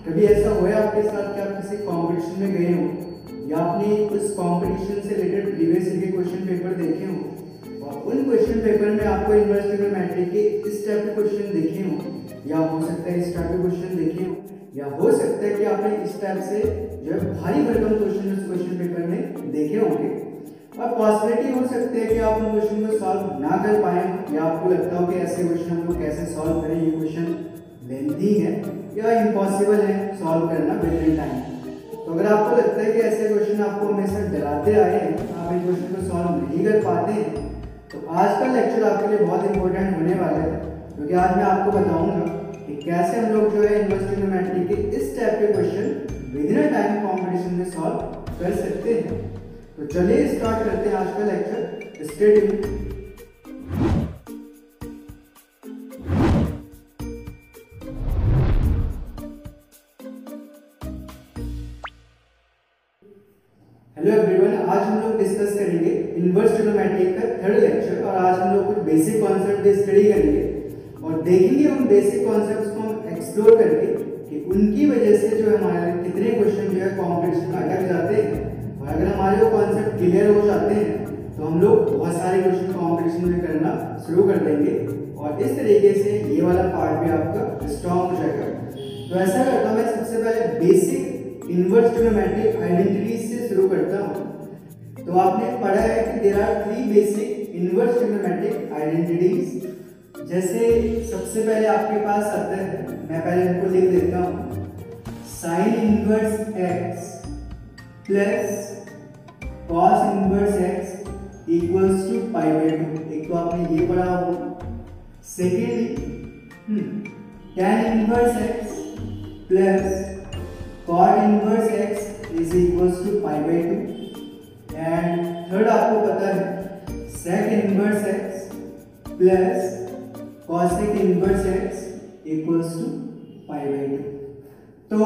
कभी ऐसा हुआ आपके साथ कि आप किसी कंपटीशन में गए हो या आपने उस कंपटीशन से रिलेटेड प्रीवियस ईयर के क्वेश्चन पेपर देखे हो और उन क्वेश्चन पेपर में आपको इनवर्स ट्रिग्नोमेट्री के इस टाइप के क्वेश्चन देखे हो या हो सकता है इस टाइप के क्वेश्चन देखे हो या हो सकता है कि आपने इस टाइप से जो है भारी भरकम क्वेश्चन उस क्वेश्चन पेपर में देखे होंगे और पॉसिबिलिटी हो सकती है कि आप उन क्वेश्चन को सॉल्व ना कर पाए या आपको लगता हो कि ऐसे क्वेश्चन हम लोग कैसे सॉल्व करें, ये क्वेश्चन लेंथी है या इम्पॉसिबल है सॉल्व करना विद इन टाइम। तो अगर आपको लगता है कि ऐसे क्वेश्चन आपको हमेशा डराते आए हैं, आप इन क्वेश्चन को सॉल्व नहीं कर पाते हैं, तो आज का लेक्चर आपके लिए बहुत इंपॉर्टेंट होने वाला है क्योंकि आज मैं आपको बताऊंगा कि कैसे हम लोग जो है इनवर्स ट्रिग्नोमेट्री के इस टाइप के question with in time competition में सॉल्व कर सकते हैं। तो चलिए स्टार्ट करते हैं आज का lecture. Stay tuned. Hello everyone, आज हम लोग डिस्कस करेंगे इनवर्स ट्रिग्नोमेट्री का थर्ड लेक्चर और आज हम लोग कुछ बेसिक कॉन्सेप्ट स्टडी करेंगे और देखेंगे उन बेसिक कॉन्सेप्ट्स को हम एक्सप्लोर करके कि उनकी वजह से जो हमारे कितने क्वेश्चन जो है कॉम्पिटिशन में अटक जाते हैं और अगर हमारे वो कॉन्सेप्ट क्लियर हो जाते हैं तो हम लोग बहुत सारे क्वेश्चन कॉम्पिटिशन में करना शुरू कर देंगे और इस तरीके से ये वाला पार्ट भी आपका स्ट्रॉन्ग हो जाएगा। तो ऐसा करता हूँ, मैं सबसे पहले बेसिक इनवर्स ट्रिग्नोमेट्री आइडेंटिटीज से शुरू करता हूँ। तो आपने पढ़ा है कि there are 3 basic inverse trigonometric identities. जैसे सबसे पहले आपके पास आता है, मैं पहले इनको लिख देता हूँ, sine inverse x plus cos inverse x equals to pi by 2। एक तो आपने ये पढ़ा होगा। Secondly tan inverse x plus cot inverse x is equals to pi by 2 and third आपको पता है sec inverse x plus cosec inverse x equals to pi by 2। तो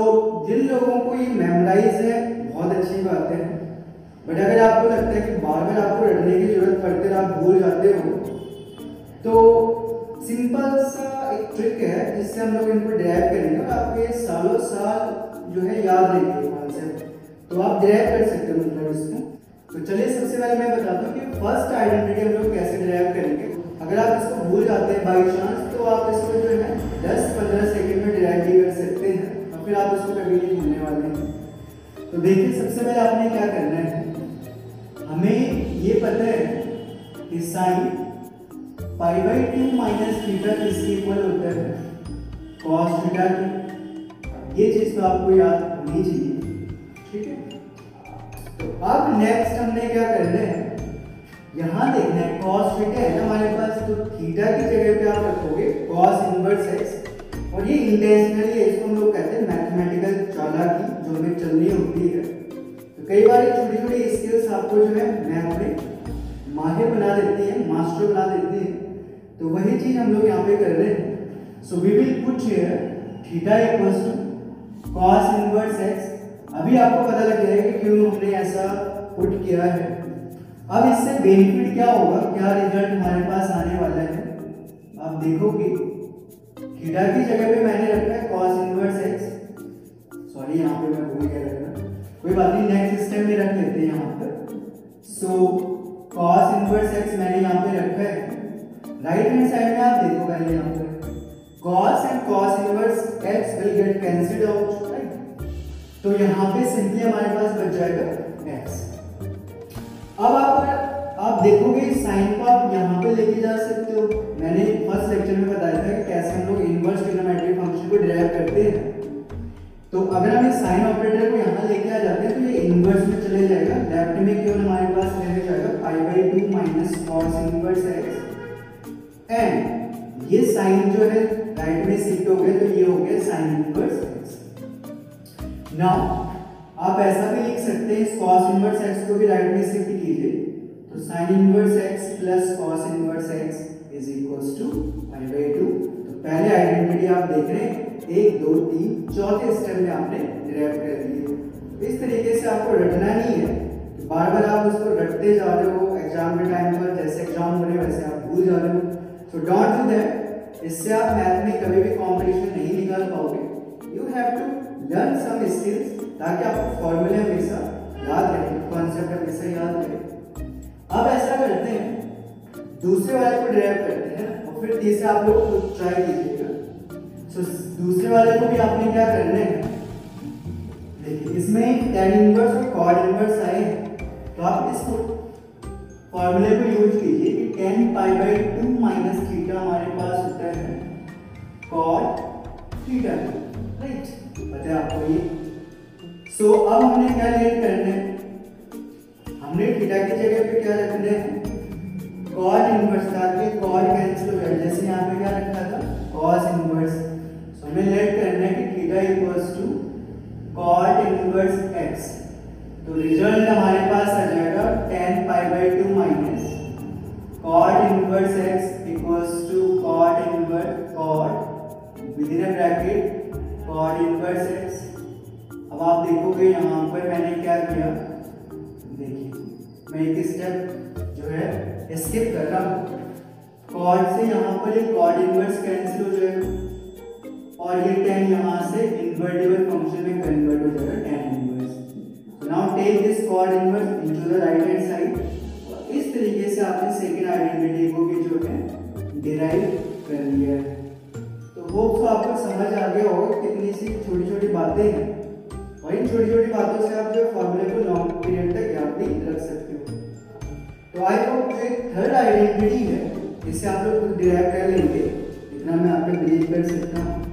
जिन लोगों को ये मेमोराइज है बहुत अच्छी बात है, बट अगर आपको लगता है कि बार बार आपको रटने की जरूरत पड़ती है, आप भूल जाते हो, तो सिंपल सा एक ट्रिक है जिससे हम लोग इनको ड्राइव करेंगे और आपको ये सालों साल जो है याद रहेगी कॉन्सेप्ट, तो आप ड्राइव कर सकते हो मतलब इसको। तो चलिए सबसे पहले मैं बताता हूँ कि फर्स्ट आइडेंटिटी हम लोग कैसे ड्राइव करेंगे। अगर आप इसको भूल जाते हैं बाई चांस तो आप इसको जो है 10-15 सेकंड में ड्राइव भी कर सकते हैं और फिर आप इसको कभी नहीं भूलने वाले हैं। तो देखिए सबसे पहले आपने क्या करना है, हमें ये पता है कि sine pi by 2 minus theta किसके इक्वल होता है, कॉस थीटा की। ये चीज तो आपको याद होनी चाहिए, ठीक है। तो अब नेक्स्ट हमने क्या करना है, यहां देखना है कॉस थीटा है ना हमारे पास, तो थीटा की जगह पे आप रखोगे कॉस इनवर्स x और ये इंटेंशनली है, इसको हम लोग कहते हैं मैथमेटिकल चालाकी जो हमें चलनी होती है। तो कई बार छोटी छोटी स्किल्स आपको जो है मैथ में माहिर बना देती है, मास्टर बना देती है। तो वही चीज हम लोग यहाँ पे कर रहे हैं। So we will put here theta equals to cos inverse x। अभी आपको पता लग जाएगा कि क्यों हमने ऐसा पुट किया है। अब इससे बेनिफिट क्या होगा, क्या रिजल्ट हमारे पास आने वाला है, आप देखोगे थीटा की जगह पे मैंने रखा है cos इनवर्स x। सॉरी यहाँ पे मैं भूल गया रखना, कोई बात नहीं, नेक्स्ट स्टेप में रख लेते हैं यहाँ पर। सो cos इनवर्स x मैंने यहाँ पे रखा है। राइट हैंड साइड में आप देखो पहले यहाँ पर cos and cos inverse x will get cancelled out, right? तो यहाँ पे सिंपली हमारे पास बच जाएगा x। अब आप देखोगे साइन को आप यहाँ पे लेके जा सकते हो। मैंने फर्स्ट लेक्चर में बताया था कि कैसे हम लोग इनवर्स ट्रिग्नोमेट्रिक फंक्शन को डिराइव करते हैं। तो अगर हम इस साइन ऑपरेटर को यहाँ लेके आ जाते हैं तो ये इनवर्स में चले जाएगा। लेफ्ट में केवल हमारे पास रह जाएगा पाई by 2 minus cos inverse x and ये साइन जो है राइट में शिफ्ट हो गया, तो ये हो गया साइन इनवर्स x। नाउ आप ऐसा भी लिख सकते हैं, इस cos इनवर्स x को भी राइट में शिफ्ट कीजिए, तो sine inverse x plus cos inverse x is equals to pi by 2। तो पहले आइडेंटिटी आप देख रहे हैं, 1 2 3 चौथे स्टेप में आपने डिराइव कर लिए। इस तरीके से आपको रटना नहीं है, बार बार आप उसको रटते जा रहे हो एग्जाम के टाइम पर, जैसे एग्जाम हो रहे वैसे आप भूल जा रहे हो। So don't do that। इससे आप मैथ में कभी भी कंपटीशन नहीं निकाल पाओगे। You have to सेल्स, ताकि आपको फॉर्मूले हमेशा याद रहे, कॉन्सेप्ट हमेशा याद रहे। अब ऐसा करते हैं, दूसरे वाले को ड्राइव करते हैं और फिर तीसरे आप लोग ट्राई कीजिएगा। तो दूसरे वाले को भी आपने क्या करना है, देखिए इसमें tan इनवर्स और cot इनवर्स आए हैं, तो आप इसको फॉर्मूले को यूज कीजिए कि tan π/2 माइनस थीटा हमारे पास होता है cot थीटा, राइट, पता है आपको ये। सो अब हमने क्या लेट करना है, हमने थीटा की जगह पे क्या रखना है, cot इनवर्स, ताकि cot कैंसिल हो जाए। जैसे यहाँ पे क्या रखा था, cos इनवर्स, सो हमें लेट करना है कि theta equals to cot inverse x। तो रिजल्ट हमारे पास आ जाएगा tan π/2 minus cot inverse x equals to cot inverse cot within a bracket cot inverse x। अब आप देखोगे यहाँ पर मैंने क्या किया, देखिए मैं एक स्टेप जो है स्किप कर रहा हूँ, cot से यहाँ पर एक cot इनवर्स कैंसिल हो जाएगा और ये tan यहाँ से इन्वर्टिबल फंक्शन में कन्वर्ट हो जाएगा tan inverse. So now take this cot inverse into the right hand side। और इस तरीके से आपने सेकंड आइडेंटिटी को भी जो है डिराइव कर लिया है। तो होप तो आपको समझ आ गया होगा कितनी सी छोटी छोटी बातें हैं, और इन छोटी छोटी बातों से आप जो फॉर्मूले को लॉन्ग पीरियड तक याद भी रख सकते हो। तो आई होप जो एक थर्ड आइडेंटिटी है इसे आप लोग खुद डिराइव कर लेंगे, इतना मैं आप पे बिलीव कर सकता हूँ।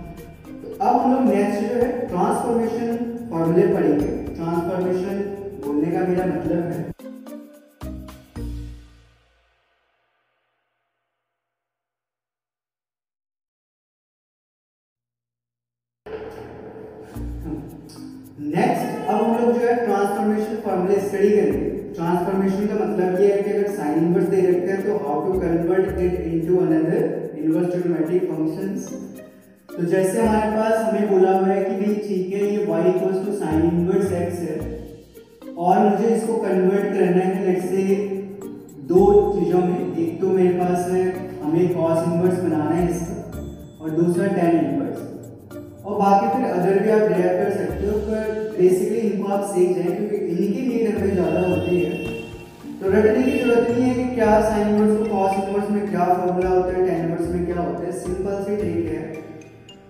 अब हम लोग नेक्स्ट जो है ट्रांसफॉर्मेशन फॉर्मूले पढ़ेंगे। ट्रांसफॉर्मेशन बोलने का मेरा मतलब है नेक्स्ट, अब हम लोग जो है ट्रांसफॉर्मेशन फॉर्मूले स्टडी करेंगे। ट्रांसफॉर्मेशन का मतलब ये है कि अगर साइन इनवर्स दे रखते हैं तो how to convert it into another inverse trigonometric functions. तो जैसे हमारे पास हमें बोला हुआ है कि भाई ठीक है ये y equals to sine inverse x है और मुझे इसको कन्वर्ट करना है लेट्स से दो चीज़ों में, एक तो मेरे पास है हमें cos इनवर्स बनाना है इसका और दूसरा tan इनवर्स, और बाकी फिर अदर भी आप ड्राइव कर सकते हो, पर बेसिकली इनको आप सीख जाएं क्योंकि इनकी नीड हमें ज़्यादा होती है। तो रटने की जरूरत नहीं है कि क्या साइन इनवर्स को cos इनवर्स में क्या फॉर्मूला होता है, tan इनवर्स में क्या होता है, सिंपल सी ट्रिक है,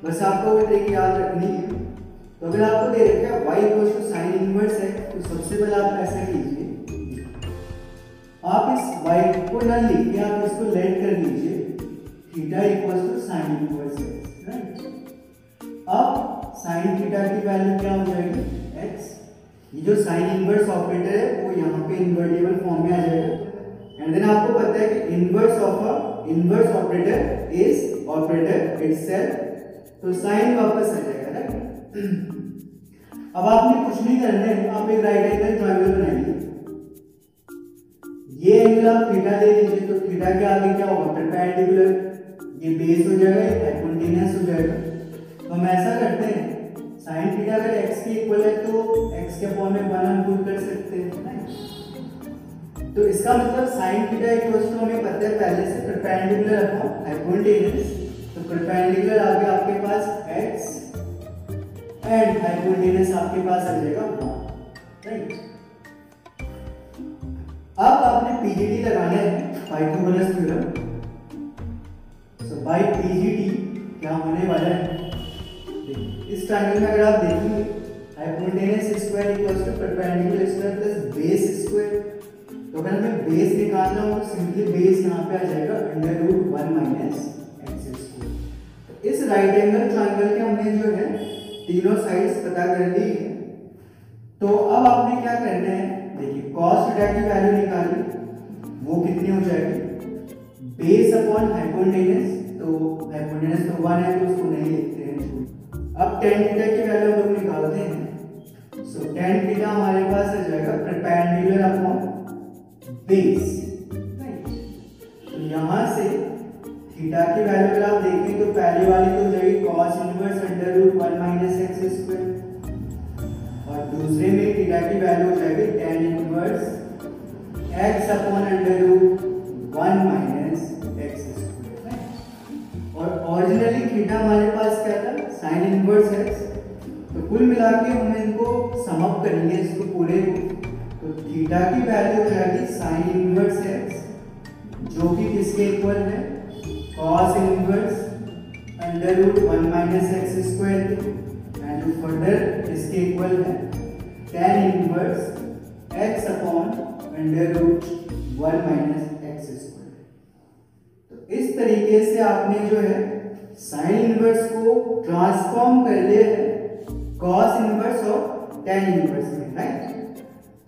बस आपको वो ट्रिक याद रखनी है। तो अगर आपको दे रखा है y equals to sine inverse है, तो सबसे पहले आप ऐसा कीजिए, आप इस y को ना लिख के आप इसको लेट कर लीजिए theta equals to sine inverse x, right. अब साइन थीटा की वैल्यू क्या हो जाएगी x, ये जो साइन इनवर्स ऑपरेटर है वो यहाँ पे इन्वर्टिबल फॉर्म में आ जाएगा। एंड देन आपको पता है कि inverse of a inverse operator is operator itself, तो साइन वापस आ जाएगा, राइट। अब आपने कुछ नहीं करना है, आप एक राइट एंगल ट्रायंगल बनाइए, ये एंगल आप थीटा ले लीजिए, तो थीटा के आगे क्या होगा, परपेंडिकुलर, ये बेस हो जाएगा, ये हाइपोटेन्यूस हो जाएगा। तो हम ऐसा करते हैं, साइन थीटा अगर x के इक्वल है तो x के अपॉन में 1 हम पुट कर सकते हैं, राइट। तो इसका मतलब साइन थीटा इक्वल्स टू हमें पता है पहले से परपेंडिकुलर अपॉन हाइपोटेन्यूस, तो परपेंडिकुलर आगे आपके पास x एंड हाइपोटेन्यूस आपके पास आ जाएगा 1, राइट। अब आपने पीजीटी लगाना है, पाइथागोरस थ्योरम। सो बाय पीजीटी क्या होने वाला है, इस ट्रायंगल में अगर आप देखेंगे hypotenuse square equals to perpendicular square plus base square, तो अगर हमें बेस निकालना हो तो सिंपली बेस यहाँ पे आ जाएगा √1 माइनस x स्क्वायर। तो इस राइट एंगल ट्रायंगल के हमने जो है तीनों साइड्स पता कर ली है। तो अब आपने क्या करना है, देखिए cos थीटा की वैल्यू निकाली, वो कितनी हो जाएगी, बेस अपॉन हाइपोटेन्यूस, तो हाइपोटेन्यूस तो 1 है तो उसको नहीं लिखते हैं। अब tan थीटा की वैल्यू हम लोग निकालते हैं, सो tan थीटा हमारे पास आ जाएगा परपेंडिकुलर अपॉन बेस, राइट। तो यहाँ से थीटा की वैल्यू अगर आप देखें तो पहली वाली तो हो जाएगी cos inverse √1 minus x square, और दूसरे में थीटा की वैल्यू हो जाएगी tan inverse x upon √1 minus x square, और ओरिजिनली थीटा हमारे पास क्या था, sin इनवर्स x, तो कुल मिला के हम इनको सम अप करेंगे इसको पूरे को, तो थीटा की वैल्यू हो जाएगी साइन इनवर्स एक्स जो कि किसके इक्वल है, cos inverse under root 1 minus x square के, एंड फर्दर इसके इक्वल है tan inverse x upon under root 1 minus x square. तो इस तरीके से आपने जो है साइन इनवर्स को ट्रांसफॉर्म कर लिया है कॉस इनवर्स और tan इनवर्स में, राइट।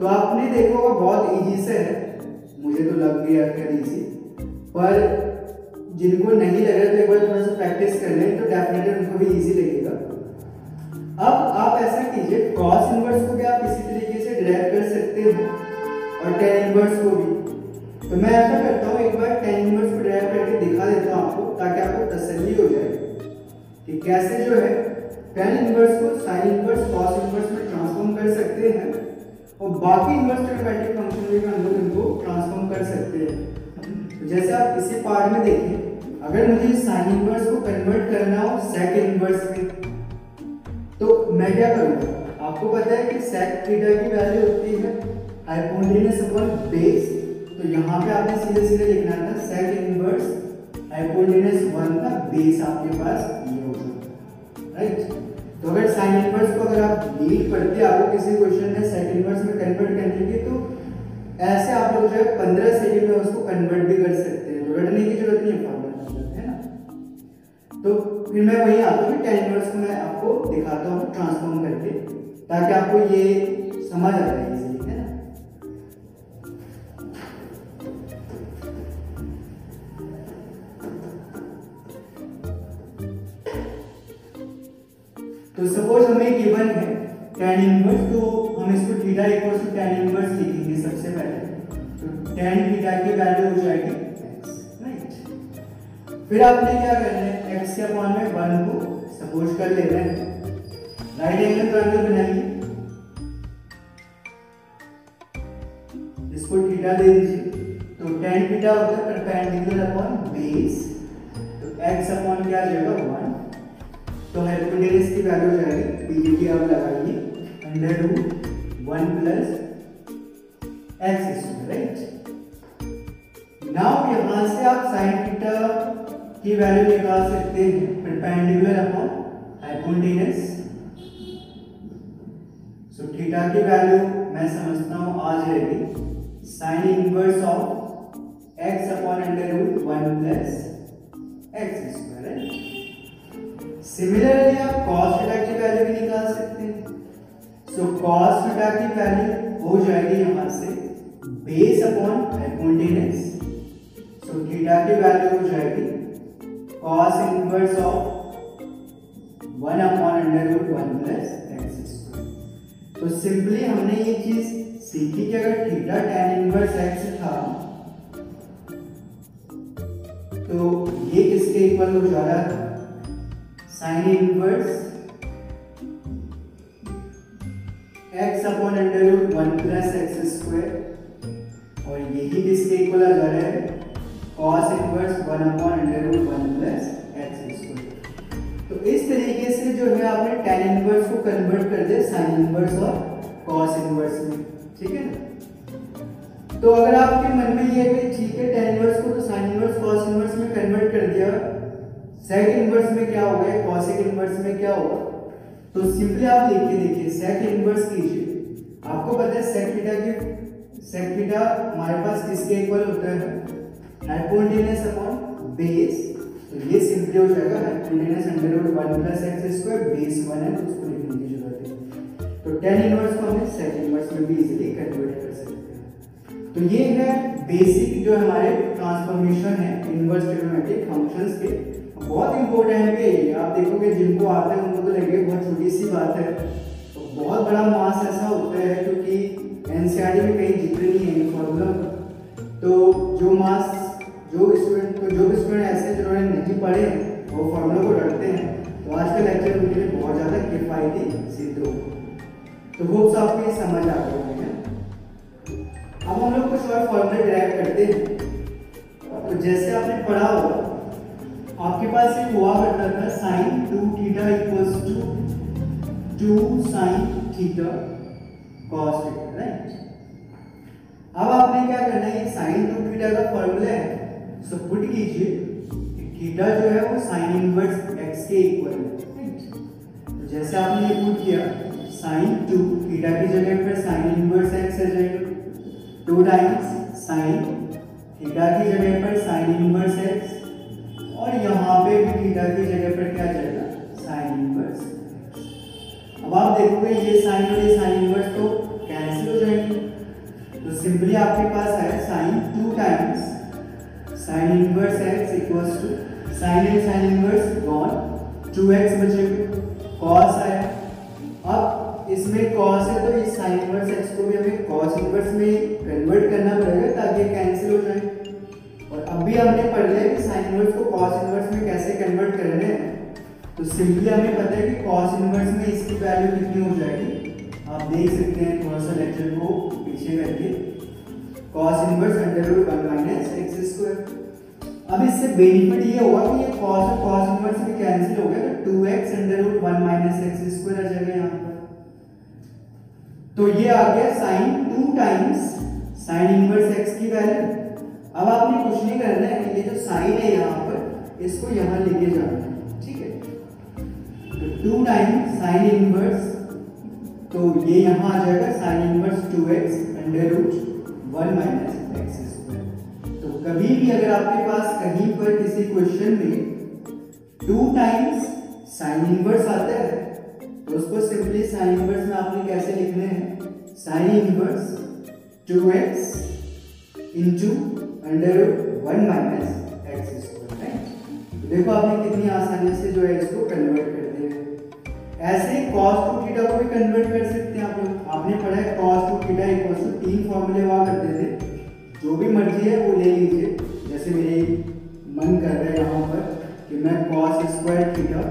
तो आपने देखा होगा बहुत इजी से है, मुझे तो लग गया खैर इजी, पर जिनको नहीं लग रहा तो एक बार थोड़ा सा प्रैक्टिस कर लें तो डेफिनेटली उनको भी इजी लगेगा। अब आप ऐसा कीजिए, कॉस इनवर्स को भी आप इसी तरीके से डिराइव कर सकते हो और tan इनवर्स को भी। तो मैं ऐसा करता हूँ, एक बार tan इनवर्स को डिराइव करके दिखा देता हूँ आपको, ताकि आपको तसल्ली हो जाए कि कैसे जो है tan इनवर्स को sin इनवर्स cos इनवर्स में ट्रांसफॉर्म कर सकते हैं और बाकी इनवर्स ट्रिग्नोमेट्रिक फंक्शन में हम लोग इनको ट्रांसफॉर्म कर सकते हैं। तो जैसे आप इसी पार्ट में देखिए, अगर मुझे sin इनवर्स को कन्वर्ट करना हो sec इनवर्स में, तो मैं क्या करूँगा, आपको पता है कि sec थीटा की वैल्यू होती है हाइपोटेन्यूज अपॉन बेस, तो यहाँ पे आपने सीधे सीधे लिखना था sec इनवर्स हाइपोटेन्यूज 1 का बेस आपके पास ये होगा, राइट। तो अगर साइन इनवर्स को अगर आप नीड पढ़ते हैं, आपको किसी क्वेश्चन में सेकंड इनवर्स में कन्वर्ट करने की, तो ऐसे आप लोग जो है 15 सेकंड में उसको कन्वर्ट भी कर सकते हैं, तो रटने की जरूरत नहीं है फॉर्मूला, है ना। तो फिर मैं वही आता हूँ, tan इनवर्स को मैं आपको दिखाता हूँ ट्रांसफॉर्म करके, ताकि आपको ये समझ आ जाए इजीली, है ना। तो सपोज हमें गिवन है tan इनवर्स, तो हम इसको theta equal to tan inverse लिखेंगे सबसे पहले, तो tan थीटा की वैल्यू हो जाएगी x, राइट। फिर आपने क्या करना है, x के अपॉन में 1 को सपोज कर लेना है, राइट एंगल ट्रायंगल बनाइए, इसको थीटा दे दीजिए, तो tan थीटा होता है परपेंडिकुलर अपॉन बेस, तो x अपॉन क्या आ जाएगा 1, तो हाइपोटेन्यूज की वैल्यू हो जाएगी पीजीटी आप लगाइए under root 1 plus x square, right. Now यहां से आप साइन थीटा की वैल्यू निकाल सकते हैं perpendicular upon hypotenuse, so theta की वैल्यू मैं समझता हूं आ जाएगी sine inverse of x upon under root 1 plus x square, right. Similarly आप cos थीटा की वैल्यू भी निकाल सकते हैं, सो cos थीटा की वैल्यू हो जाएगी यहां से base upon hypotenuse, so theta की वैल्यू हो जाएगी cos inverse of 1 upon under root 1 plus x square. तो सिंपली हमने ये चीज सीखी कि अगर थीटा tan इनवर्स x था, तो ये किसके इक्वल हो जा रहा था, sine inverse x upon under root 1 plus x square, और यही किसके इक्वल आ जा रहा है, cos inverse 1 upon under root 1 plus x square. तो इस तरीके से जो है आपने tan इनवर्स को कन्वर्ट कर दिया साइन इनवर्स और cos इनवर्स में, ठीक है ना। तो अगर आपके मन में ये है कि ठीक है tan इनवर्स को तो साइन इनवर्स cos इनवर्स में कन्वर्ट कर दिया, सेक इनवर्स में क्या होगा, कॉसेक इनवर्स में क्या होगा, तो सिंपली आप लिखिए, देखिए सेक इनवर्स कीजिए, आपको पता है सेक थीटा हमारे पास किसके इक्वल होता है, हाइपोटेन्यूज अपॉन बेस, तो ये सिंपली हो जाएगा hypotenuse under root 1 plus x square, base 1 है तो उसको लिखने की जरूरत है। तो tan इनवर्स को हम सेक इनवर्स में भी इजीली कन्वर्ट कर सकते हैं। तो ये है बेसिक जो हमारे ट्रांसफॉर्मेशन है इनवर्स ट्रिग्नोमेट्रिक फंक्शंस के, बहुत इंपॉर्टेंट है ये। आप देखोगे जिनको आता है उनको तो लगेगा बहुत छोटी सी बात है, तो बहुत बड़ा मास ऐसा होता है क्योंकि एनसीईआरटी में कहीं जिक्र नहीं है फॉर्मूला का। तो जो मास जो भी स्टूडेंट ऐसे जिन्होंने नहीं पढ़े वो फॉर्मूला को रटते हैं, तो आज का लेक्चर उनके लिए बहुत ज़्यादा किफायती सिद्ध होगा। तो होप्स आपको ये समझ आ गए हैं। अब हम लोग कुछ और फॉर्मूले डिराइव करते हैं। तो जैसे आपने पढ़ा होगा, आपके पास एक हुआ करता था sine 2 theta equals to 2 sin theta cos theta, right. अब आपने क्या करना है, ये sin 2 थीटा का फॉर्मूला है, सो पुट कीजिए कि थीटा जो है वो sin इनवर्स x के इक्वल है, राइट। तो जैसे आपने ये पुट किया, sin 2 थीटा की जगह पर sin इनवर्स x आ जाएगा, 2 टाइम्स sin थीटा की जगह पर sin इनवर्स x, और यहाँ पे भी थीटा की जगह पर क्या जाएगा, sin इनवर्स। अब आप देखोगे ये sin और ये sin इनवर्स तो कैंसिल हो जाएंगे, तो सिंपली आपके पास है sin 2 times sin inverse x equals to sin and sin inverse gone, 2x बचेगा, cos आया। अब इसमें cos है तो इस sin इनवर्स x को भी हमें cos इनवर्स में कन्वर्ट करना पड़ेगा ताकि कैंसिल हो जाए। और अभी हमने पढ़ लिया कि sin इनवर्स को cos इनवर्स में कैसे कन्वर्ट करने हैं, तो सिंपली हमें पता है कि cos इनवर्स में इसकी वैल्यू कितनी हो जाएगी, आप देख सकते हैं थोड़ा सा लेक्चर को पीछे करके, cos inverse √1 minus x square. अब इससे बेनिफिट ये होगा कि ये cos और cos इनवर्स भी कैंसिल हो गया, तो 2x √1 माइनस एक्स स्क्वायर आ जाएगा यहाँ पर। तो ये आ गया sin 2 times sin inverse x की वैल्यू। अब आपने कुछ नहीं करना है, ये जो साइन है यहाँ पर इसको यहाँ लेके जाना है, ठीक है। तो 2 टाइम्स साइन इनवर्स, तो ये यहाँ आ जाएगा sine inverse 2x √1 minus x square. तो कभी भी अगर आपके पास कहीं पर किसी क्वेश्चन में 2 टाइम्स साइन इनवर्स आता है तो उसको सिंपली साइन इनवर्स में आपने कैसे लिखने हैं, sine inverse 2x into √1 minus x square, right. तो देखो आपने कितनी आसानी से जो है इसको कन्वर्ट कर दिया। ऐसे cos 2 थीटा को भी कन्वर्ट कर सकते हैं आप लोग। आपने पढ़ा है cos 2 थीटा इक्वल टू 3 फॉर्मूले हुआ करते थे, जो भी मर्जी है वो ले लीजिए। जैसे मेरे मन कर रहा है यहाँ पर कि मैं cos square theta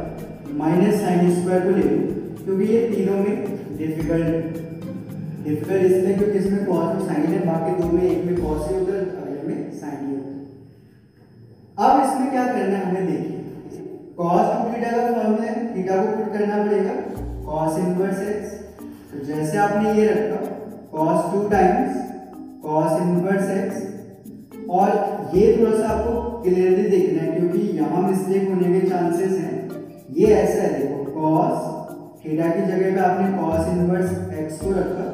minus sine square को ले लूँ, क्योंकि ये तीनों में डिफिकल्ट इसलिए क्योंकि इसमें cos और sin है, बाकी दो में एक में cos है उधर, अगले में sin है उधर। अब इसमें क्या करना है हमें देखिए, cos 2 थीटा का फॉर्मूला है, थीटा को पुट करना पड़ेगा cos इनवर्स x। तो जैसे आपने ये रखा cos 2 times cos inverse x, और ये थोड़ा सा आपको क्लियरली देखना है क्योंकि यहाँ मिस्टेक होने के चांसेस हैं। ये ऐसा है, देखो cos थीटा की जगह पे आपने cos इनवर्स x को रखा,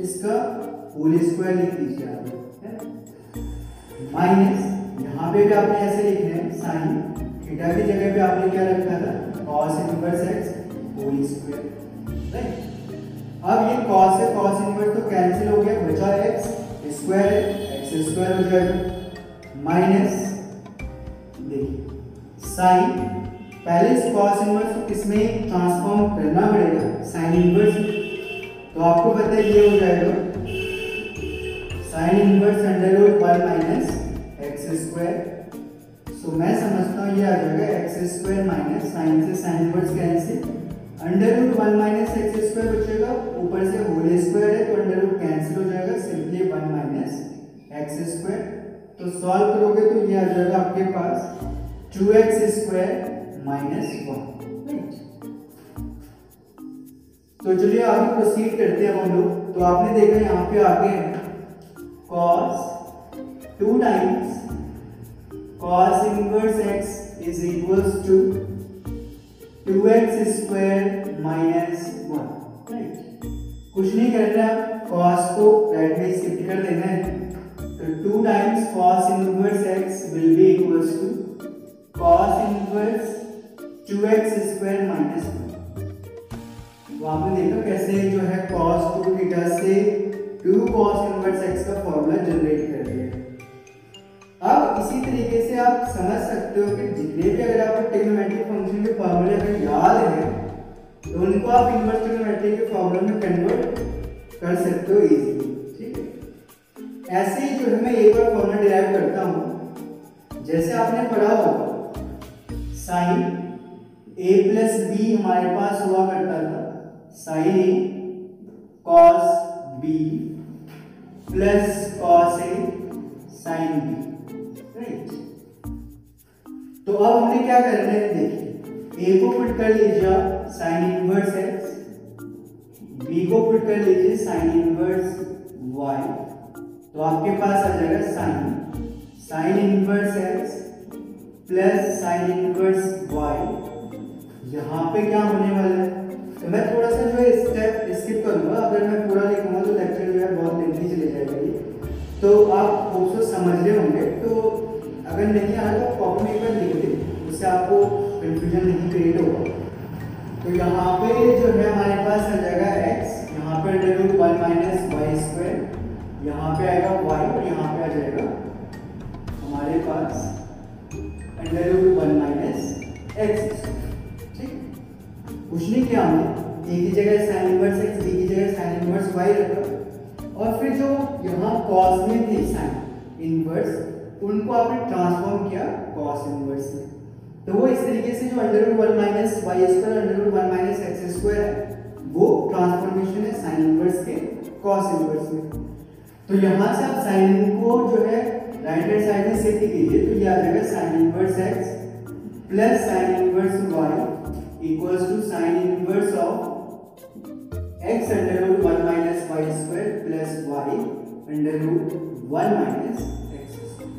इसका होल स्क्वायर लिख दीजिए आप, माइनस यहाँ पे भी आपने ऐसे लिखना है साइन थीटा की जगह पे आपने क्या रखा था, cos inverse x whole square, right. अब ये cos से cos इनवर्स तो कैंसिल हो गया, बचा x स्क्वायर है, x स्क्वायर हो जाएगा, माइनस देखिए साइन, पहले इस cos इनवर्स को किसमें ट्रांसफॉर्म करना पड़ेगा, साइन इनवर्स में। तो आपको पता है ये हो जाएगा sine inverse √1 minus x square. So मैं समझता हूँ ये आ जाएगा एक्स स्क्वायर माइनस साइन से sine inverse cancel, √1 minus x square बचेगा, ऊपर से होल स्क्वायर है तो अंडर रूट कैंसिल हो जाएगा, सिंपली 1 माइनस एक्स स्क्वायर। तो सॉल्व करोगे तो ये आ जाएगा आपके पास 2x स्क्वायर माइनस 1, राइट। तो चलिए आगे प्रोसीड करते हैं हम लोग। तो आपने देखा यहाँ पे आगे है cos 2 times cos inverse x is equals to 2x square minus 1, right. कुछ नहीं करना है, cos को राइट में शिफ्ट कर देना है। तो 2 times cos inverse x will be equals to cos inverse 2x square minus 1। तो आपने देखा कैसे जो है cos 2 थीटा से 2 cos इनवर्स x का फॉर्मूला जनरेट कर दिया। अब इसी तरीके से आप समझ सकते हो कि जितने भी अगर आपको ट्रिग्नोमेट्रिक फंक्शन के फॉर्मूले अगर याद है तो उनको आप इनवर्स ट्रिग्नोमेट्री के फॉर्मूले में कन्वर्ट कर सकते हो इजीली, ठीक है। ऐसे ही जो है मैं एक और फॉर्मूला डिराइव करता हूँ। जैसे आपने पढ़ा होगा साइन a प्लस बी हमारे पास हुआ करता था, sign A cos B plus cos A sine B, right. तो अब हमने क्या करना है, देखिए a को पुट कर लीजिए साइन इनवर्स x, कर लीजिए साइन इनवर्स y, तो आपके पास आ जाएगा sine inverse x plus sine inverse y। यहाँ पे क्या होने वाला है, तो मैं थोड़ा सा जो है स्टेप स्किप करूंगा, अगर मैं पूरा लिखूंगा तो लेक्चर जो है बहुत लेंथी चले जाएगा ये, तो आप उसको समझ रहे होंगे। तो अगर नहीं आ रहा तो कॉपी में एक बार लिख दें, उससे आपको कंफ्यूजन नहीं क्रिएट होगा। तो यहाँ पे जो है हमारे पास आ जाएगा x, यहाँ पे under root 1 minus y square, यहाँ पे आएगा y और यहाँ पे आ जाएगा हमारे पास अंडर रूट 1 माइनस एक्स। कुछ नहीं किया हमने, a की जगह साइन इनवर्स x, b की जगह साइन इनवर्स y रखा, और फिर जो यहाँ cos में थे साइन इनवर्स, उनको आपने ट्रांसफॉर्म किया cos इनवर्स में। तो वो इस तरीके से जो under root 1 minus y square under root 1 minus x square है, वो ट्रांसफॉर्मेशन है साइन इनवर्स के cos इनवर्स में। तो यहाँ से आप साइन को जो है राइट हैंड साइड में शिफ्ट कीजिए, तो ये आ जाएगा sine inverse x plus sine inverse y equals to sin inverse of x under root 1 minus y square plus y under root 1 minus x square।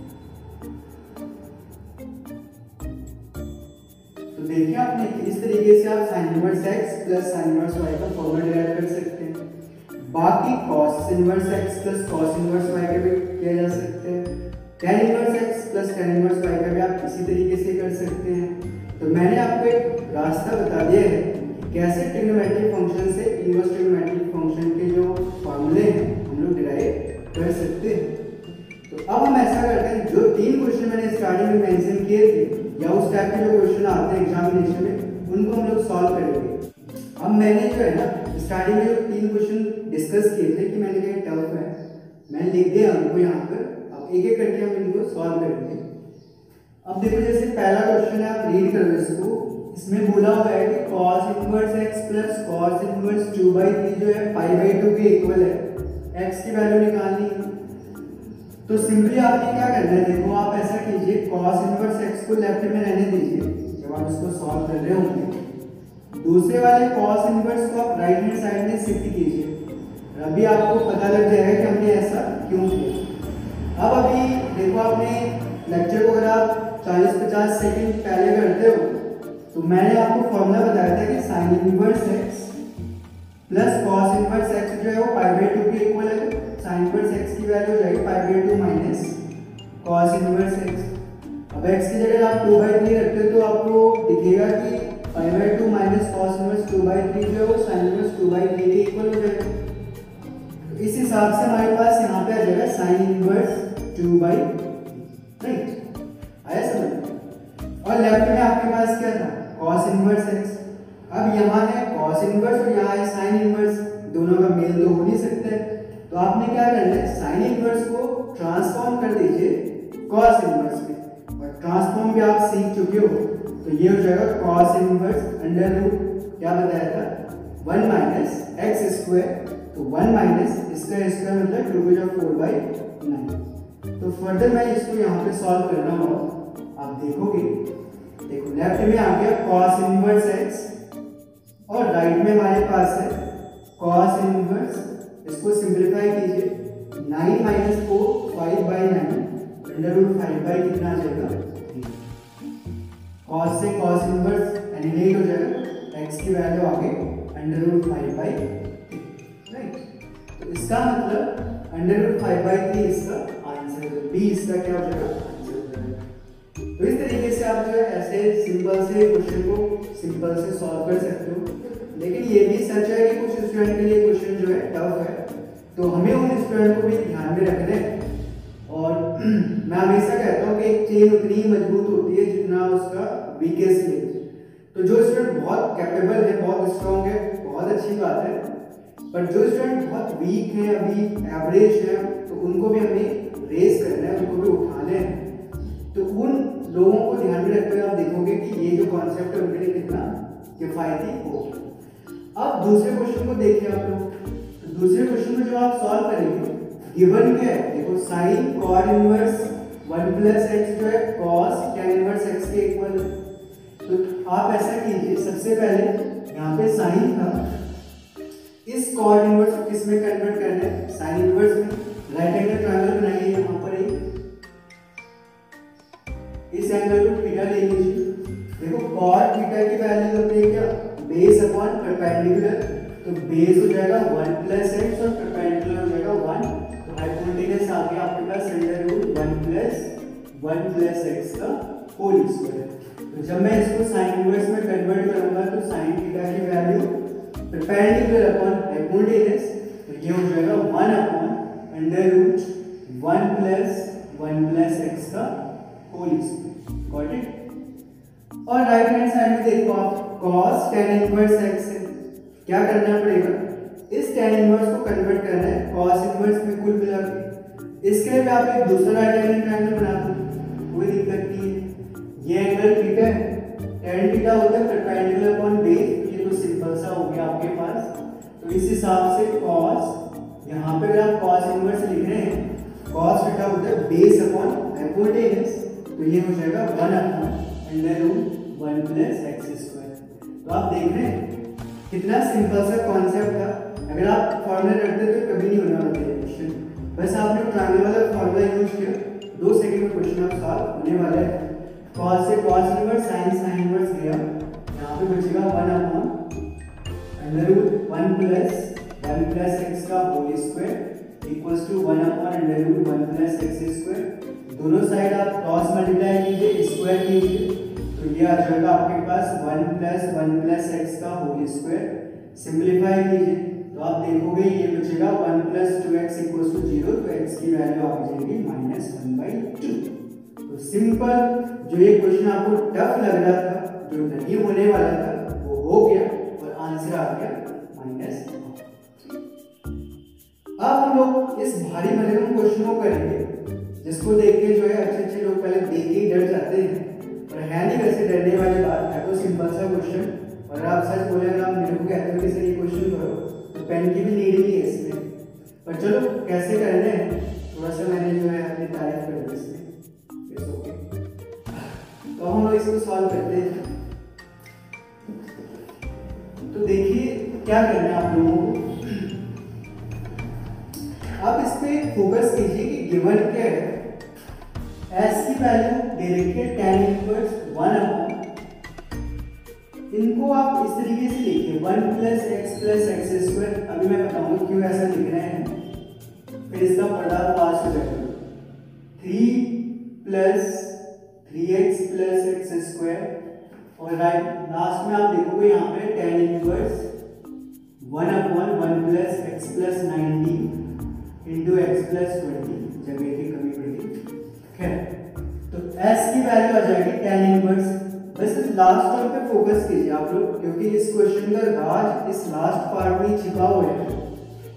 तो देखिए आपने इस तरीके से आप sin inverse x plus sin inverse y का formula derive कर सकते हैं। बाकी cos inverse x plus cos inverse y का भी किया जा सकता है, tan inverse x plus tan inverse y का भी आप इसी तरीके से कर सकते हैं। तो मैंने आपको एक रास्ता बता दिया है कैसे ट्रिग्नोमेट्रिक फंक्शन से इनवर्स ट्रिग्नोमेट्रिक फंक्शन के जो फॉर्मूले हैं हम लोग डिराइव कर सकते हैं। तो अब हम ऐसा करते हैं, जो 3 क्वेश्चन मैंने स्टार्टिंग में मेंशन किए थे या उस टाइप के जो क्वेश्चन आते हैं एग्जामिनेशन में, उनको हम लोग सॉल्व करेंगे। अब मैंने जो है ना स्टार्टिंग में जो 3 क्वेश्चन डिस्कस किए थे कि मैंने कहा टफ है, मैंने लिख दिया उनको यहाँ पर। अब एक एक करके हम इनको सॉल्व करेंगे। अब देखो जैसे पहला क्वेश्चन है, आप रीड करो इसको। इसमें बोला हुआ है कि cos inverse x plus cos inverse 2/3 जो है π/2 के इक्वल है, x की वैल्यू निकालनी है। तो सिंपली आपने क्या करना है, देखो आप ऐसा कीजिए, cos इनवर्स x को लेफ्ट में रहने दीजिए जब आप इसको सॉल्व कर रहे होंगे। दूसरे वाले cos इनवर्स को आप राइट हैंड साइड में शिफ्ट कीजिए। अभी आपको पता लग जाएगा कि हमने ऐसा क्यों किया। अब अभी देखो आपने लेक्चर को अगर आप 40-50 सेकंड पहले करते हो, तो मैंने आपको फॉर्मूला बताया था कि sign inverse x plus cos inverse x जो है वो π/2 के इक्वल है। साइन इनवर्स x की वैल्यू हो जाएगी π/2 माइनस cos इनवर्स x। अब x की जगह आप 2/3 रखते हो तो आपको दिखेगा कि π/2 माइनस cos इनवर्स 2/3 जो है वो साइन इनवर्स 2/3 के इक्वल हो जाएगा। तो इस हिसाब से हमारे पास यहाँ पे आ जाएगा साइन इनवर्स 2/3। आया समझ? और लेफ्ट में आपके पास क्या था, cos इनवर्स x। अब यहाँ है cos इनवर्स और यहाँ है sin इनवर्स, दोनों का मेल तो हो नहीं सकता है। तो आपने क्या करना है, sin इनवर्स को ट्रांसफॉर्म कर दीजिए cos इनवर्स में, और ट्रांसफॉर्म भी आप सीख चुके हो। तो ये हो जाएगा cos इनवर्स अंडर रूट क्या बताया था 1 माइनस एक्स स्क्वायर, तो 1 माइनस इसका स्क्वायर मतलब 2/4/9। तो फर्दर मैं इसको यहाँ पे सॉल्व कर रहा हूँ, आप देखोगे, देखो लेफ्ट में आ गया cos इनवर्स x और राइट में हमारे पास है cos इनवर्स। इसको सिंपलीफाई कीजिए, 9 माइनस 4 5/9 अंडर रूट 5 कितना आ जाएगा 3। cos से cos इनवर्स एनिलेट हो जाएगा, x की वैल्यू आ गई अंडर रूट 5/3, राइट। तो इसका मतलब अंडर रूट 5/3 इसका आंसर है, बी इसका क्या हो जाएगा आंसर हो जाएगा। तो इस तरीके से आप जो है ऐसे सिंपल से क्वेश्चन को सिंपल से सॉल्व कर सकते हो। लेकिन ये भी सच है कि कुछ स्टूडेंट के लिए क्वेश्चन जो है टफ है, तो हमें उन स्टूडेंट को भी ध्यान में रखना है। और मैं हमेशा कहता हूँ कि एक चेन उतनी ही मजबूत होती है जितना उसका वीकेस्ट लिंक। तो जो स्टूडेंट बहुत कैपेबल है, बहुत स्ट्रॉन्ग है, बहुत अच्छी बात है, पर जो स्टूडेंट बहुत वीक है, अभी एवरेज है, तो उनको भी हमें रेस करना है, उनको भी उठाना है। तो उन लोगों को ध्यान में रखते हुए आप देखोगे कि ये जो कॉन्सेप्ट है उनके लिए कितना किफायती होगा। अब दूसरे क्वेश्चन को देखिए आप लोग। दूसरे क्वेश्चन में जो आप सॉल्व करेंगे, गिवन क्या है, देखो sine cos inverse 1 plus x जो है cos tan इनवर्स x के इक्वल है। तो आप ऐसा कीजिए, सबसे पहले यहाँ पे साइन था, इस इस कॉट इनवर्स को किस में कन्वर्ट करना है, साइन इनवर्स में। राइट एंगल ट्रायंगल बनाइए यहाँ पर इस एंगल को थीटा ले लीजिए। देखो कॉट थीटा की वैल्यू होती है क्या, बेस अपॉन परपेंडिकुलर, तो बेस हो जाएगा 1 प्लस एक्स और परपेंडिकुलर हो जाएगा 1, तो हाइपोटेनस आ गया आपके पास अंडर रूट 1 प्लस एक्स का होल स्क्वायर। तो जब मैं इसको साइन इनवर्स में कन्वर्ट करूंगा तो साइन थीटा की वैल्यू परपेंडिकुलर अपॉन हाइपोटेनस, तो ये हो जाएगा 1 upon under root 1 plus x का होल स्क्वायर। Got it. और राइट हैंड साइड में देखो आप cos tan इनवर्स x है, क्या करना पड़ेगा, इस tan इनवर्स को कन्वर्ट करना है cos इनवर्स में कुल मिला के। इसके लिए मैं आप एक दूसरा राइट एंगल ट्रायंगल बना दूं, कोई दिक्कत नहीं है। ये एंगल थीटा है, tan थीटा होता है परपेंडिकुलर अपॉन बेस, ये तो सिंपल सा हो गया आपके पास। तो इस हिसाब से cos, यहाँ पे अगर आप cos इनवर्स लिख रहे हैं, cos थीटा होता है बेस अपॉन हाइपोटेनस, तो ये हो जाएगा 1 upon under root 1 plus x square. तो आप देख रहे हैं कितना सिंपल सा कॉन्सेप्ट था। अगर आप फॉर्मूला रखते तो कभी नहीं होने वाला था क्वेश्चन, बस आपने ट्रायंगल वाला फॉर्मूला यूज किया, 2 सेकंड में क्वेश्चन आप सॉल्व होने वाला है। cos से cos इनवर्स sin इनवर्स गया, यहाँ पे बचेगा 1 upon under root 1 plus x का whole square equals to 1 upon under root 1 plus x square. दोनों साइड आप क्रॉस मल्टीप्लाई कीजिए, स्क्वायर कीजिए, तो ये आ जाएगा आपके पास 1 प्लस एक्स का होल स्क्वायर। सिंपलीफाई कीजिए तो आप देखोगे ये बचेगा 1 प्लस 2x इक्वल्स टू 0, तो x की वैल्यू आ जाएगी -1/2। तो सिंपल जो ये क्वेश्चन आपको टफ लग रहा था, जो नहीं होने वाला था, वो हो गया और आंसर आ गया -1। अब हम लोग इस भारी भरकम क्वेश्चन को करेंगे, जिसको देख के जो है अच्छे लोग पहले देख के ही डर जाते हैं, और है नहीं वैसे डरने वाली बात है, तो सिंपल सा क्वेश्चन। और आप सच बोले, अगर आप मेरे को कहते हो कि सर ये क्वेश्चन करो, तो पेन की भी नीड नहीं है इसमें, पर चलो कैसे करना है, थोड़ा सा मैंने जो है अपनी तारीफ कर दी इसमें। तो हम लोग इसको सॉल्व करते हैं। तो देखिए क्या करना है आप लोगों को, आप इस पे फोकस कीजिए कि गिवन क्या है। S की वैल्यू दे रखी है tan इनवर्स 1 अपॉन, इनको आप इस तरीके से लिखिए 1 प्लस एक्स स्क्वायर। अभी मैं बताऊंगा क्यों ऐसा लिख रहे हैं, फिर इसका पर्दाफाश हो जाएगा। 3 plus 3x plus x square, और राइट लास्ट में आप देखोगे यहाँ पे tan inverse 1 upon 1 plus x plus 90 into x plus 20, जगह की कमी पड़ेगी। तो S की वैल्यू आ जाएगी tan इनवर्स। बस इस लास्ट टर्म पे फोकस कीजिए आप लोग, क्योंकि इस क्वेश्चन का राज इस लास्ट पार्ट में छिपा हुआ है।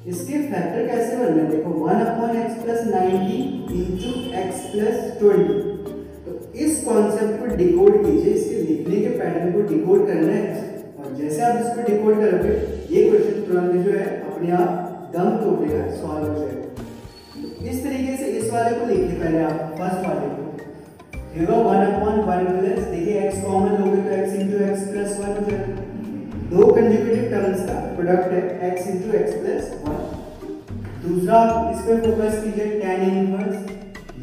इसके फैक्टर कैसे बनने हैं, देखो 1 upon x plus 90 into x plus 20। तो इस कॉन्सेप्ट को डिकोड कीजिए, इसके लिखने के पैटर्न को डिकोड करना है, और जैसे आप इसको डिकोड करोगे ये क्वेश्चन तुरंत जो है अपने आप दम तोड़ेगा, सॉल्व हो जाएगा। तो इस तरीके से इस वाले को लिखिए पहले आप, फर्स्ट वाले को देखो 1 अपॉन 1 प्लस, देखिए x कॉमन लोगे तो x इंटू एक्स प्लस 1 हो जाएगा। दो कंजुगेटिव टर्म्स का प्रोडक्ट है x इंटू एक्स प्लस 1। दूसरा इस पे फोकस कीजिए tan इनवर्स,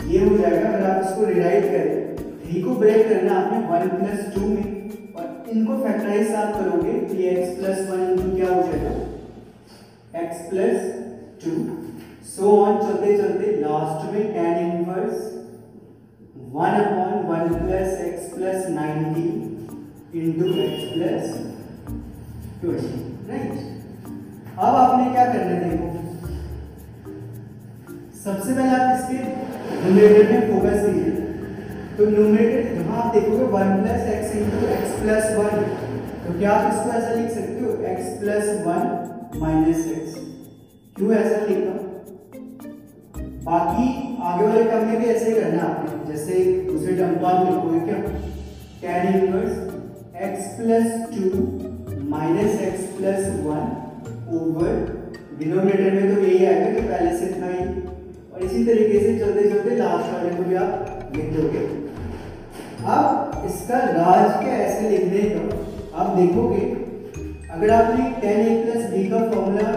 ये हो जाएगा। अगर आप इसको रिराइट करें, 3 को ब्रेक करना आपने 1 प्लस 2 में, और इनको फैक्टराइज आप करोगे तो ये x प्लस 1 इंटू क्या हो जाएगा x प्लस 2, सो ऑन चलते चलते लास्ट में tan inverse 1 upon 1 plus x plus 90 into x plus 20, right. अब आपने क्या करना है, देखो सबसे पहले आप इसके न्यूमरेटर में फोकस कीजिए। तो न्यूमरेटर जहां आप देखोगे 1 plus x into x plus 1, तो क्या आप इसको ऐसा लिख सकते हो x प्लस 1 माइनस एक्स। क्यों ऐसा लिखा, बाकी आगे वाले टर्म में भी ऐसे ही करना आपने। जैसे दूसरे टर्म को आप लिखोगे क्या, tan inverse x plus 2 minus x plus 1 over denominator में तो यही आएगा कि पहले से इतना ही, और इसी तरीके से चलते चलते लास्ट वाले को भी आप लिख दोगे। अब इसका राज क्या ऐसे लिखने का, आप देखोगे अगर आपने tan a प्लस b का फॉर्मूला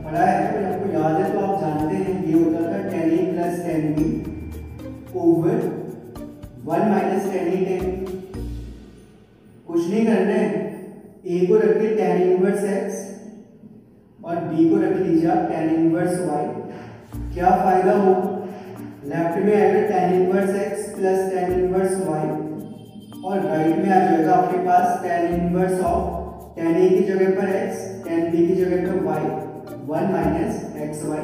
पढ़ा है, अगर आपको याद है तो आप जानते हैं ये होता था tan a plus tan b over 1 minus tan a tan b। कुछ नहीं करना है, a को रख के tan इनवर्स x और b को रख लीजिए आप tan इनवर्स y। क्या फायदा हो, लेफ्ट में आएगा tan inverse x plus tan inverse y और राइट में आ जाएगा आपके पास tan inverse of tan a की जगह पर x, tan b की जगह पर y, 1 माइनस xy।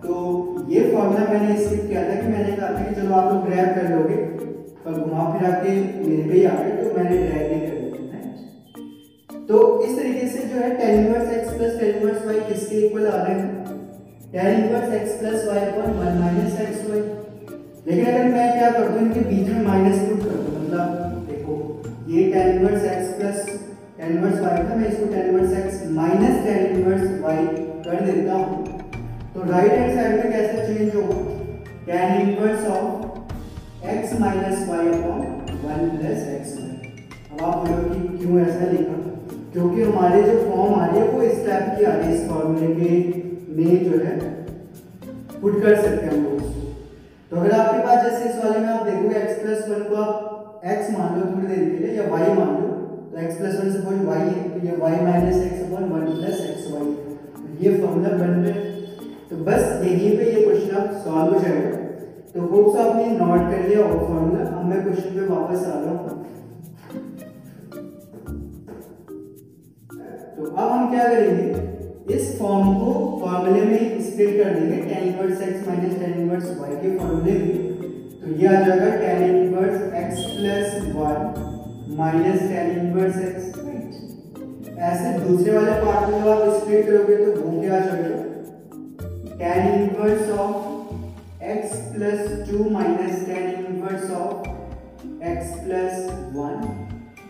तो ये फॉर्मूला मैंने स्किप किया था कि मैंने कहा था कि चलो आप लोग ग्रैब कर लोगे, पर घुमा फिरा के मेरे पे ही आ गए तो मैंने ड्रैग नहीं कर दिया। तो इस तरीके से जो है tan inverse x plus tan inverse y किसके इक्वल आ रहे हैं, tan inverse x plus y upon 1 minus xy। लेकिन अगर मैं क्या कर दूं, इनके बीच में माइनस पुट कर दूं, मतलब देखो ये tan inverse x plus tan inverse y था, मैं इसको tan inverse x minus tan inverse y कर देता हूं, तो राइट हैंड साइड में कैसे चेंज होगा, tan inverse of x minus y upon 1 plus xy। अब आप बोलोगे कि क्यों ऐसा लिखा, क्योंकि हमारे जो फॉर्म आ रही है वो इस टाइप की आ रही है, इस फॉर्मूले के में जो है पुट कर सकते हैं हम लोग उसको। तो अगर आपके पास जैसे इस वाले में आप देखोगे x प्लस 1 को आप x मान लो थोड़ी देर के लिए, या y मान लो, तो x प्लस 1 सपोज y है, तो ये y minus x upon 1 plus xy है, ये फॉर्मूला बन रहा है। तो बस यहीं पे ये क्वेश्चन आप सॉल्व हो जाएगा। तो होप्स आपने नोट कर लिया और फॉर्मूला। अब मैं क्वेश्चन पे वापस आ रहा हूँ। तो अब हम क्या करेंगे, इस फॉर्म को फॉर्मूले में स्प्लिट कर देंगे tan inverse x minus tan inverse y के फॉर्मूले में। तो ये आ जाएगा tan inverse x plus 1 minus tan inverse x, right. ऐसे दूसरे वाले पार्ट में आप स्प्लिट करोगे तो वो क्या आ जाएगा, tan inverse of x plus 2 minus tan inverse of x plus 1।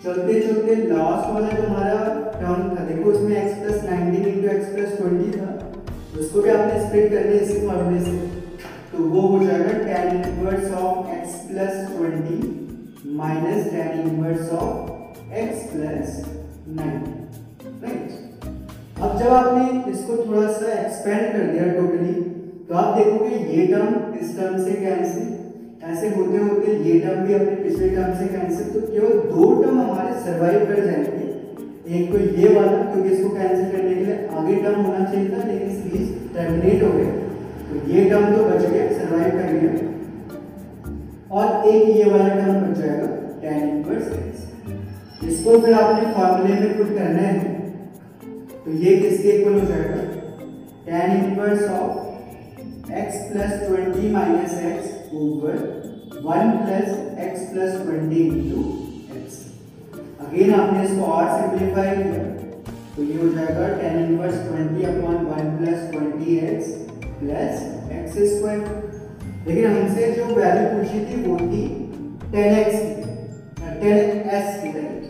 चलते चलते लास्ट वाला जो हमारा टर्म था, देखो उसमें x plus 19 into x plus 20 था, उसको भी आपने स्प्लिट करना है इसी फॉर्मूले से। तो वो हो जाएगा tan inverse of x plus 20 minus tan inverse of x plus 19, right. अब जब आपने इसको थोड़ा सा एक्सपेंड कर दिया टोटली, तो आप देखोगे ये टर्म इस टर्म से कैंसिल, ऐसे होते होते ये टर्म भी अपने पिछले टर्म से कैंसिल, तो केवल 2 टर्म हमारे सर्वाइव कर जाएंगे। एक तो ये वाला, क्योंकि इसको कैंसिल करने के लिए आगे टर्म होना चाहिए था, लेकिन सीरीज टर्मिनेट हो गए, तो ये टर्म तो बच गया, सर्वाइव कर गया। और एक ये वाला टर्म बच जाएगा tan इनवर्स x। इसको फिर आपने फॉर्मूले में पुट करना है, तो ये किसके इक्वल हो जाएगा, tan inverse of x plus 20 minus x over 1 plus x plus 20 into x। Again आपने इसको और सिंप्लीफाई किया, तो ये हो जाएगा tan inverse 20 upon 1 plus 20x plus x square. लेकिन हमसे जो वैल्यू पूछी थी वो थी 10x की, 10s की, राइट।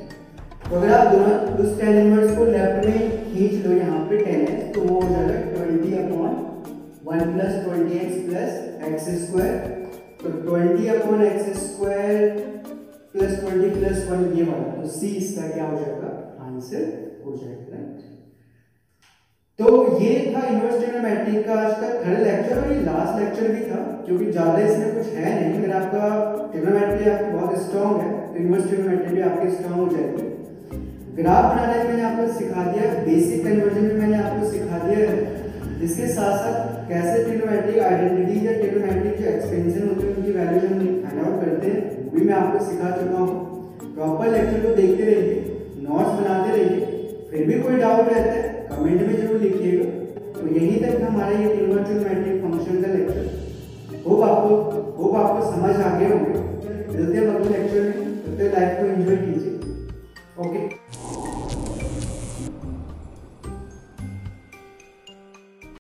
तो अगर आप दोनों उस tan इनवर्स को लेफ्ट में खींच लो यहाँ पे 10x, तो वो हो जाएगा 20 upon 1 plus 20x plus x square. तो 20 upon x square plus 20 plus 1 ये वाला, तो c इसका क्या हो जाएगा, आंसर हो जाएगा, राइट। तो ये था इनवर्स ट्रिग्नोमेट्री का आज का थर्ड लेक्चर, और ये लास्ट लेक्चर भी था, क्योंकि ज़्यादा इसमें कुछ है नहीं। अगर आपका ट्रिग्नोमेट्री आपकी बहुत स्ट्रॉन्ग है तो इनवर्स ट्रिग्नोमेट्री भी आपकी स्ट्रॉन्ग हो जाएगी। ग्राफ बनाना है मैंने आपको सिखा दिया, बेसिक कन्वर्जन भी मैंने आपको सिखा दिया है। इसके साथ साथ कैसे ट्रिग्नोमेट्रिक आइडेंटिटी या ट्रिग्नोमेट्रिक जो एक्सपेंशन होते हैं उनकी वैल्यूज हम फाइंड आउट करते हैं, वो भी मैं आपको सिखा चुका हूँ। प्रॉपर लेक्चर को देखते रहिए, नोट्स बनाते रहिए। फिर भी कोई डाउट रहता है कमेंट में जरूर लिखिएगा। तो यहीं तक था हमारा ये इनवर्स ट्रिग्नोमेट्रिक फंक्शन का लेक्चर। होप आपको समझ आ गया होगा। मिलते हैं अगले